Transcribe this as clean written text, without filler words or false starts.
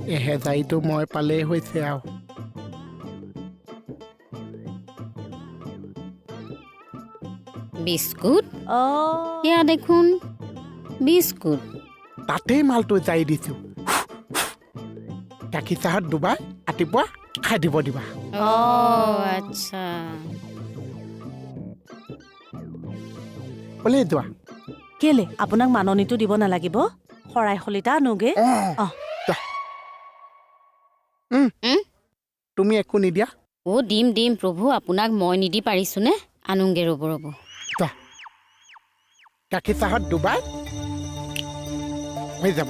এহেজাৰীটো মই পালেই হৈছে আৰু বিস্কুট এয়া দেখোন বিস্কুট তাতেই মালটো জাৰি দিছো গাখীৰ চাহত ডুবাই ৰাতিপুৱা খাই দিব দিবা আচ্ছা ওলাই যোৱা কেলে আপোনাক মাননিটো দিব নালাগিব শৰাই খলিতা আনোগে তুমি একো নিদিয়া দিম প্ৰভু আপোনাক মই নিদি পাৰিছোনে আনোগে ৰ'ব গাখীৰ চাহত ডুবাই হৈ যাব